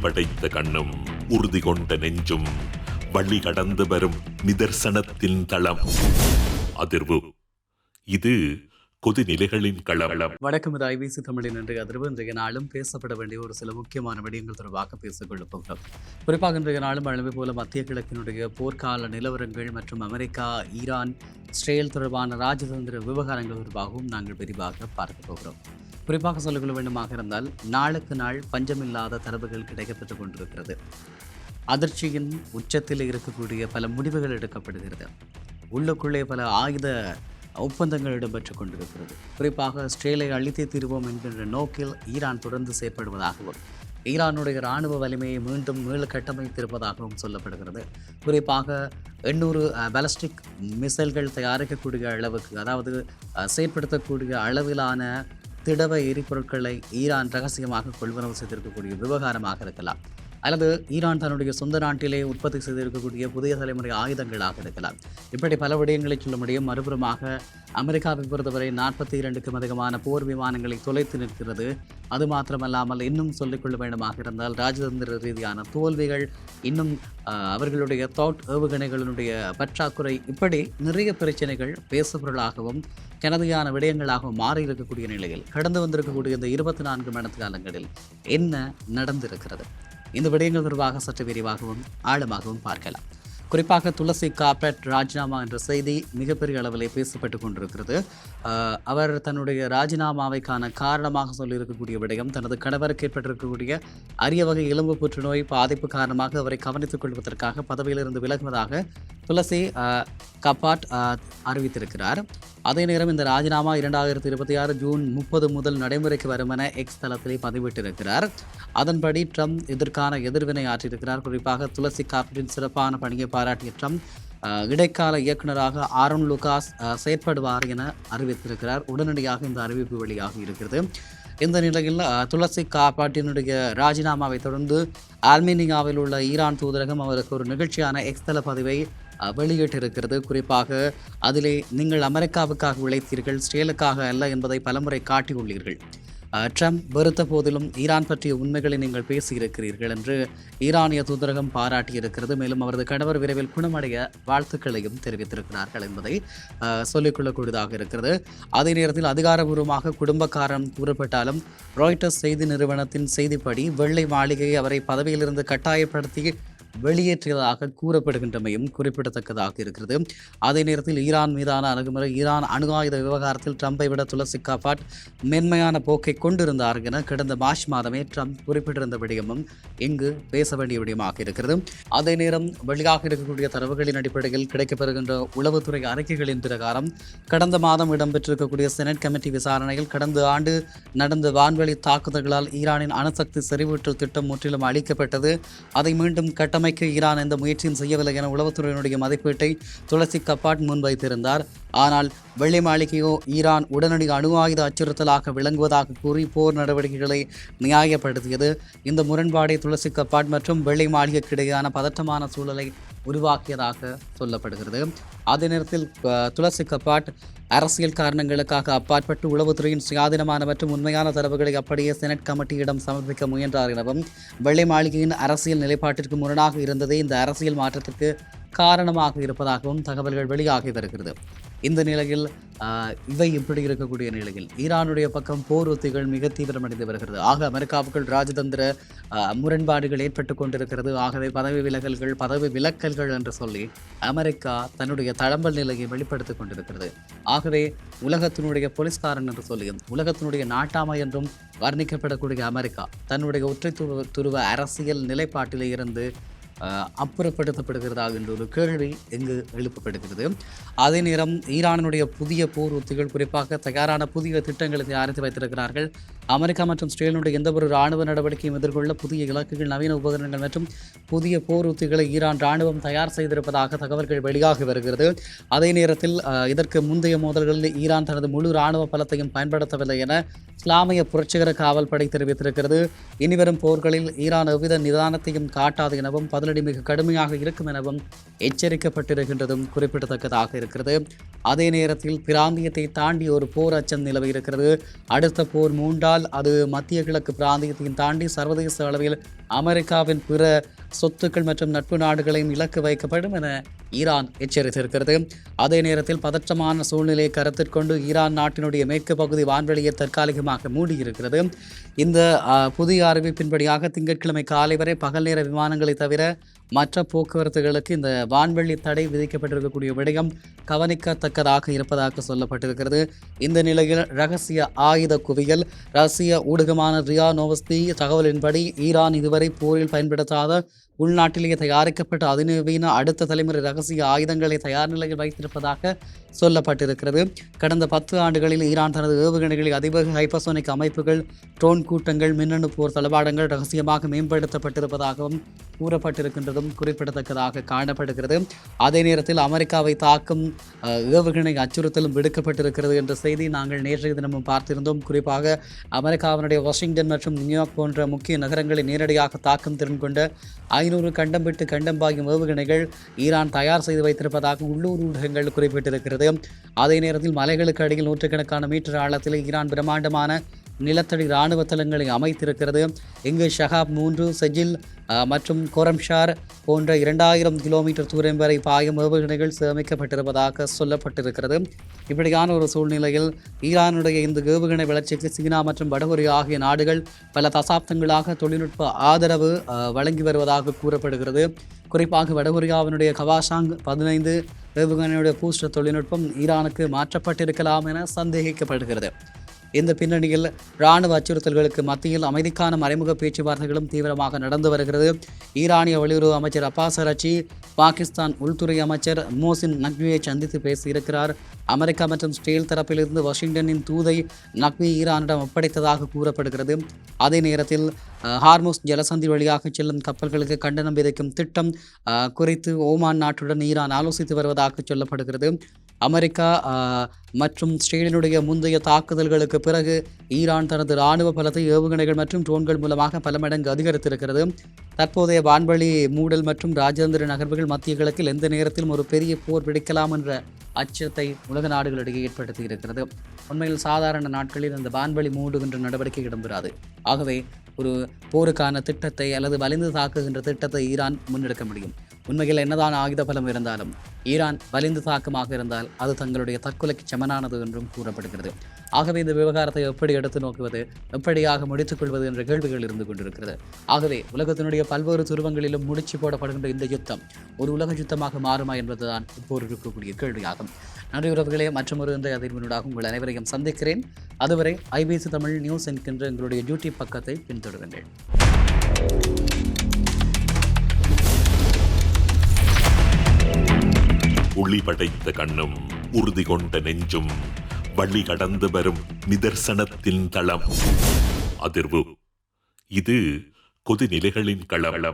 விரிவடைந்த கண்ணும் உறுதி கொண்ட நெஞ்சும் வழி கடந்து வரும் நிதர்சனத்தின் தளம். அதிர்வு இது கொதிநிலைகளின் களவளம். வணக்கம். இது ஐபிசி தமிழின் இன்றைய அதிர்வு. இன்றைய நாளும் பேசப்பட வேண்டிய ஒரு சில முக்கியமான விடயங்கள் தொடர்பாக பேசிக்கொள்ளப் போகிறோம். குறிப்பாக இன்றைய நாளும் வழமை போல மத்திய கிழக்கினுடைய போர்க்கால நிலவரங்கள் மற்றும் அமெரிக்கா, ஈரான், இஸ்ரேல் தொடர்பான ராஜதந்திர விவகாரங்கள் தொடர்பாகவும் நாங்கள் விரிவாக பார்க்க போகிறோம். குறிப்பாக சொல்லிக்கொள்ள வேண்டுமாக இருந்தால் நாளுக்கு நாள் பஞ்சமில்லாத தரவுகள் கிடைக்கப்பெற்றுக் கொண்டிருக்கிறது. அதிர்ச்சியின் உச்சத்தில் இருக்கக்கூடிய பல முடிவுகள் எடுக்கப்படுகிறது. உள்ளுக்குள்ளே பல ஆயுத ஒப்பந்தங்கள் இடம்பெற்றுக் கொண்டிருக்கிறது. குறிப்பாக இஸ்ரேலை அழித்தே தீர்வோம் என்கின்ற நோக்கில் ஈரான் தொடர்ந்து செயற்படுவதாகவும் ஈரானுடைய இராணுவ வலிமையை மீண்டும் மீள கட்டமைத்திருப்பதாகவும் சொல்லப்படுகிறது. குறிப்பாக 800 பாலிஸ்டிக் மிசைல்கள் தயாரிக்கக்கூடிய அளவுக்கு, அதாவது செயற்படுத்தக்கூடிய அளவிலான திடவ எரிபொருட்களை ஈரான் ரகசியமாக கொள்வனவு செய்திருக்கக்கூடிய விவகாரமாக இருக்கலாம், அல்லது ஈரான் தன்னுடைய சொந்த நாட்டிலே உற்பத்தி செய்திருக்கக்கூடிய புதிய தலைமுறை ஆயுதங்களாக இருக்கலாம். இப்படி பல விடயங்களை சொல்ல முடியும். மறுபுறமாக அமெரிக்காவை பொறுத்தவரை 42க்கும் அதிகமான போர் விமானங்களை தொலைத்து நிற்கிறது. அது மாத்திரமல்லாமல் இன்னும் சொல்லிக்கொள்ள வேண்டுமாக இருந்தால் ராஜதந்திர ரீதியான தோல்விகள், இன்னும் அவர்களுடைய ஏவுகணைகளுடைய பற்றாக்குறை, இப்படி நிறைய பிரச்சனைகள் பேசுபொருளாகவும் கனதியான விடயங்களாகவும் மாறி இருக்கக்கூடிய நிலையில் கடந்து வந்திருக்கக்கூடிய இந்த 24 மணி காலங்களில் என்ன நடந்திருக்கிறது? இந்த விடயங்கள் தொடர்பாக சற்று விரிவாகவும் ஆழமாகவும் பார்க்கலாம். குறிப்பாக துளசி காப்பட் ராஜினாமா என்ற செய்தி மிகப்பெரிய அளவிலே பேசப்பட்டுக் கொண்டிருக்கிறது. அவர் தன்னுடைய ராஜினாமாவைக்கான காரணமாக சொல்லியிருக்கக்கூடிய விடயம், தனது கணவருக்கு ஏற்பட்டிருக்கக்கூடிய அரிய வகை எலும்பு புற்றுநோய் பாதிப்பு காரணமாக அவரை கவனித்துக் கொள்வதற்காக பதவியிலிருந்து விலகுவதாக துளசி கப்பாட் அறிவித்திருக்கிறார். அதே நேரம் இந்த ராஜினாமா 2026 ஜூன் 30 முதல் நடைமுறைக்கு வரும் என எக்ஸ் தளத்திலே பதிவிட்டிருக்கிறார். அதன்படி ட்ரம்ப் இதற்கான எதிர்வினை ஆற்றியிருக்கிறார். குறிப்பாக துளசி காப்பட்டின் சிறப்பான பணியை பாராட்டிய ட்ரம்ப் இடைக்கால இயக்குநராக ஆரோன் லூகாஸ் செயற்படுவார் என அறிவித்திருக்கிறார். உடனடியாக இந்த அறிவிப்பு வெளியாக இருக்கிறது. இந்த நிலையில் துளசி காப்பாட்டினுடைய ராஜினாமாவை தொடர்ந்து ஆர்மீனியாவில் உள்ள ஈரான் தூதரகம் அவருக்கு ஒரு நிகழ்ச்சியான எக்ஸ் தள பதிவை வெளியிட்டிருக்கிறது. குறிப்பாக அதிலே நீங்கள் அமெரிக்காவுக்காக உழைத்தீர்கள், இஸ்ரேலுக்காக அல்ல என்பதை பலமுறை காட்டியுள்ளீர்கள். ட்ரம்ப் வெறுத்த போதிலும் ஈரான் பற்றிய உண்மைகளை நீங்கள் பேசியிருக்கிறீர்கள் என்று ஈரானிய தூதரகம் பாராட்டியிருக்கிறது. மேலும் அவரது கணவர் விரைவில் குணமடைய வாழ்த்துக்களையும் தெரிவித்திருக்கிறார்கள் என்பதை சொல்லிக்கொள்ளக்கூடியதாக இருக்கிறது. அதே நேரத்தில் அதிகாரபூர்வமாக குடும்பக்காரன் கூறப்பட்டாலும் ராய்ட்டர்ஸ் செய்தி நிறுவனத்தின் செய்திப்படி வெள்ளை மாளிகையை அவரை பதவியிலிருந்து கட்டாயப்படுத்தி வெளியேற்றியதாக கூறப்படுகின்றமையும் குறிப்பிடத்தக்கதாக இருக்கிறது. அதே நேரத்தில் ஈரான் மீதான அணுகுமுறை, ஈரான் அணு ஆயுத விவகாரத்தில் ட்ரம்பை விட துளசி காப்பாட் மென்மையான போக்கை கொண்டிருந்தார் என கடந்த மார்ச் மாதமே ட்ரம்ப் குறிப்பிட்டிருந்த விடயமும் இங்கு பேச வேண்டிய விடயமாக இருக்கிறது. அதே நேரம் வெளியாக இருக்கக்கூடிய தரவுகளின் அடிப்படையில் கிடைக்கப்பெறுகின்ற உளவுத்துறை அறிக்கைகளின் பிரகாரம் கடந்த மாதம் இடம்பெற்றிருக்கக்கூடிய செனட் கமிட்டி விசாரணையில் கடந்த ஆண்டு நடந்த வான்வெளி தாக்குதல்களால் ஈரானின் அணுசக்தி செறிவூட்டல் திட்டம் முற்றிலும் அளிக்கப்பட்டது. அதை மீண்டும் ஈரான் எந்த முயற்சியும் செய்யவில்லை என உளவுத்துறையினுடைய மதிப்பீட்டை துளசி கப்பாட் முன்வைத்திருந்தார். ஆனால் வெள்ளை மாளிகையோ ஈரான் உடனடி அணு ஆயுத அச்சுறுத்தலாக விளங்குவதாக கூறி போர் நடவடிக்கைகளை நியாயப்படுத்தியது. இந்த முரண்பாடை துளசி கப்பாட் மற்றும் வெள்ளை மாளிகைக்கு இடையேயான பதற்றமான சூழலை உருவாக்கியதாக சொல்லப்படுகிறது. அதே நேரத்தில் துளசி கப்பாட் அரசியல் காரணங்களுக்காக அப்பாற்பட்டு உளவுத்துறையின் சுயாதீனமான மற்றும் உண்மையான தரவுகளை அப்படியே செனட் கமிட்டியிடம் சமர்ப்பிக்க முயன்றார் எனவும், வெள்ளை மாளிகையின் அரசியல் நிலைப்பாட்டிற்கு முரணாக இருந்ததே இந்த அரசியல் மாற்றத்திற்கு காரணமாக இருப்பதாகவும் தகவல்கள் வெளியாகி வருகிறது. இந்த நிலையில் இவை இப்படி இருக்கக்கூடிய நிலையில் ஈரானுடைய பக்கம் போர் உத்திகள் மிக தீவிரமடைந்து வருகிறது. ஆக அமெரிக்காவுக்குள் ராஜதந்திர முரண்பாடுகள் ஏற்பட்டு கொண்டிருக்கிறது. ஆகவே பதவி விலக்கல்கள் என்று சொல்லி அமெரிக்கா தன்னுடைய தளம்பல் நிலையை வெளிப்படுத்திக் கொண்டிருக்கிறது. ஆகவே உலகத்தினுடைய போலீஸ்காரன் என்று சொல்லியும் உலகத்தினுடைய நாட்டாமை என்றும் வர்ணிக்கப்படக்கூடிய அமெரிக்கா தன்னுடைய ஒற்றை துருவ அரசியல் நிலைப்பாட்டிலே இருந்து அப்புறப்படுத்தப்படுகிறதா என்ற ஒரு கேள்வி இங்கு எழுப்பப்படுகிறது. அதே நேரம் ஈரானுடைய புதிய போர் உத்திகள், குறிப்பாக தயாரான புதிய திட்டங்களை தயாரித்து வைத்திருக்கிறார்கள். அமெரிக்கா மற்றும் இஸ்ரேலுடைய எந்த ஒரு இராணுவ நடவடிக்கையும் எதிர்கொள்ள புதிய இலக்குகள், நவீன உபகரணங்கள் மற்றும் புதிய போர் உத்திகளை ஈரான் இராணுவம் தயார் செய்திருப்பதாக தகவல்கள் வெளியாகி வருகிறது. அதே நேரத்தில் இதற்கு முந்தைய மோதல்களில் ஈரான் தனது முழு இராணுவ பலத்தையும் பயன்படுத்தவில்லை என இஸ்லாமிய புரட்சிகர காவல் படை தெரிவித்திருக்கிறது. இனிவரும் போர்களில் ஈரான் எவ்வித நிதானத்தையும் காட்டாது எனவும் பதிலடி மிக கடுமையாக இருக்கும் எனவும் எச்சரிக்கப்பட்டிருக்கின்றதும் குறிப்பிடத்தக்கதாக இருக்கிறது. அதே நேரத்தில் பிராந்தியத்தை தாண்டி ஒரு போர் அச்சம் நிலவி இருக்கிறது. அடுத்த போர் மூண்டால் அது மத்திய கிழக்கு பிராந்தியத்தையும் தாண்டி சர்வதேச அளவில் அமெரிக்காவின் பிற சொத்துக்கள் மற்றும் நட்பு நாடுகளையும் இலக்கு வைக்கப்படும் என ஈரான் எச்சரித்திருக்கிறது. அதே நேரத்தில் பதற்றமான சூழ்நிலையை கருத்தில் கொண்டு ஈரான் நாட்டினுடைய மேற்கு பகுதி வான்வெளியை தற்காலிகமாக மூடியிருக்கிறது. இந்த புதிய அறிவிப்பின்படியாக திங்கட்கிழமை காலை வரை பகல் நேர விமானங்களை தவிர மற்ற போக்குவரத்துகளுக்கு இந்த வான்வெளி தடை விதிக்கப்பட்டிருக்கக்கூடிய விடயம் கவனிக்கத்தக்கதாக இருப்பதாக சொல்லப்பட்டிருக்கிறது. இந்த நிலையில் ரகசிய ஆயுத குவியல் ரஷ்ய ஊடகமான ரியா நோவஸ்தி தகவலின்படி ஈரான் இதுவரை போரில் பயன்படுத்தாத உள்நாட்டிலேயே தயாரிக்கப்பட்ட அதிநவீன அடுத்த தலைமுறை ரகசிய ஆயுதங்களை தயார் நிலையில் வைத்திருப்பதாக சொல்லப்பட்டிருக்கிறது. கடந்த 10 ஆண்டுகளில் ஈரான் தனது ஏவுகணைகளை அதிவேக ஹைப்பர்சோனிக் அமைப்புகள், ட்ரோன் கூட்டங்கள், மின்னணு போர் தளவாடங்கள் ரகசியமாக மேம்படுத்தப்பட்டிருப்பதாகவும் கூறப்பட்டிருக்கின்றதும் குறிப்பிடத்தக்கதாக காணப்படுகிறது. அதே நேரத்தில் அமெரிக்காவை தாக்கும் ஏவுகணை அச்சுறுத்தலும் விடுக்கப்பட்டிருக்கிறது என்ற செய்தி நாங்கள் நேற்றைய தினமும் பார்த்திருந்தோம். குறிப்பாக அமெரிக்காவினுடைய வாஷிங்டன் மற்றும் நியூயார்க் போன்ற முக்கிய நகரங்களை நேரடியாக தாக்கும் திறன் கொண்ட 500 கண்டம் விட்டு கண்டம் பாயும் ஏவுகணைகள் ஈரான் தயார் செய்து வைத்திருப்பதாக உள்ளூர் ஊடகங்கள் குறிப்பிட்டிருக்கிறது. அதே நேரத்தில் மலைகளுக்கு அடியில் நூற்றுக்கணக்கான மீட்டர் ஆழத்தில் ஈரான் பிரம்மாண்டமான நிலத்தடி இராணுவ தளங்களை அமைத்திருக்கிறது. இங்கு ஷஹாப் 3, செஜில் மற்றும் கொரம்ஷார் போன்ற 2000 கிலோமீட்டர் தூரம் வரை பாயும் ஏவுகணைகள் சேமிக்கப்பட்டிருப்பதாக சொல்லப்பட்டிருக்கிறது. இப்படியான ஒரு சூழ்நிலையில் ஈரானுடைய இந்த ஏவுகணை வளர்ச்சிக்கு சீனா மற்றும் வடகொரியா ஆகிய நாடுகள் பல தசாப்தங்களாக தொழில்நுட்ப ஆதரவு வழங்கி வருவதாக கூறப்படுகிறது. குறிப்பாக வடகொரியாவினுடைய கவாசாங் 15 ஏவுகணையுடைய பூஸ்டர் தொழில்நுட்பம் ஈரானுக்கு மாற்றப்பட்டிருக்கலாம் என சந்தேகிக்கப்படுகிறது. இந்த பின்னணியில் இராணுவ அச்சுறுத்தல்களுக்கு மத்தியில் அமைதிக்கான மறைமுக பேச்சுவார்த்தைகளும் தீவிரமாக நடந்து வருகிறது. ஈரானிய வெளியுறவு அமைச்சர் அப்பாஸ் அரச்சி பாகிஸ்தான் உள்துறை அமைச்சர் மோசின் நக்வியை சந்தித்து பேசியிருக்கிறார். அமெரிக்கா மற்றும் இஸ்ரேல் தரப்பிலிருந்து வாஷிங்டனின் தூதை நக்வி ஈரானிடம் ஒப்படைத்ததாக கூறப்படுகிறது. அதே நேரத்தில் ஹார்முஸ் ஜலசந்தி வழியாக செல்லும் கப்பல்களுக்கு கண்டனம் விதைக்கும் திட்டம் குறித்து ஓமான் நாட்டுடன் ஈரான் ஆலோசித்து வருவதாக சொல்லப்படுகிறது. அமெரிக்கா மற்றும் இஸ்ரேலினுடைய முந்தைய தாக்குதல்களுக்கு பிறகு ஈரான் தனது இராணுவ பலத்தை ஏவுகணைகள் மற்றும் ட்ரோன்கள் மூலமாக பல மடங்கு அதிகரித்திருக்கிறது. தற்போதைய வான்வழி மூடல் மற்றும் ராஜேந்திர நகர்வுகள் மத்திய கிழக்கில் எந்த நேரத்திலும் ஒரு பெரிய போர் வெடிக்கலாம் என்ற அச்சத்தை உலக நாடுகளிடையே ஏற்படுத்தி இருக்கிறது. உண்மையில் சாதாரண நாட்களில் இந்த வான்வழி மூடுகின்ற நடவடிக்கை இடம்பெறாது. ஆகவே ஒரு போருக்கான திட்டத்தை அல்லது வலிந்து தாக்குகின்ற திட்டத்தை ஈரான் முன்னெடுக்க முடியும். உண்மையில் என்னதான் ஆயுத பலம் இருந்தாலும் ஈரான் வலிந்து தாக்கமாக இருந்தால் அது தங்களுடைய தற்கொலைக்கு சமனானது என்றும் கூறப்படுகிறது. ஆகவே இந்த விவகாரத்தை எப்படி எடுத்து நோக்குவது, எப்படியாக முடித்துக் கொள்வது என்ற கேள்விகள் இருந்து கொண்டிருக்கிறது. ஆகவே உலகத்தினுடைய பல்வேறு துருவங்களிலும் முடிச்சு போடப்படுகின்ற இந்த யுத்தம் ஒரு உலக யுத்தமாக மாறுமா என்பதுதான் இப்போது இருக்கக்கூடிய கேள்வியாகும். நன்றி உறவுகளே, மற்றொரு இன்றைய அதிர்வினூடாக உங்கள் அனைவரையும் சந்திக்கிறேன். அதுவரை ஐபிசி தமிழ் நியூஸ் என்கின்ற எங்களுடைய யூடியூப் பக்கத்தை பின்தொடருங்கள். ஒளி படைத்த கண்ணும் உறுதி கொண்ட நெஞ்சும் வழி கடந்து வரும் நிதர்சனத்தின் தளம். அதிர்வு இது கொதிநிலைகளின் களம்.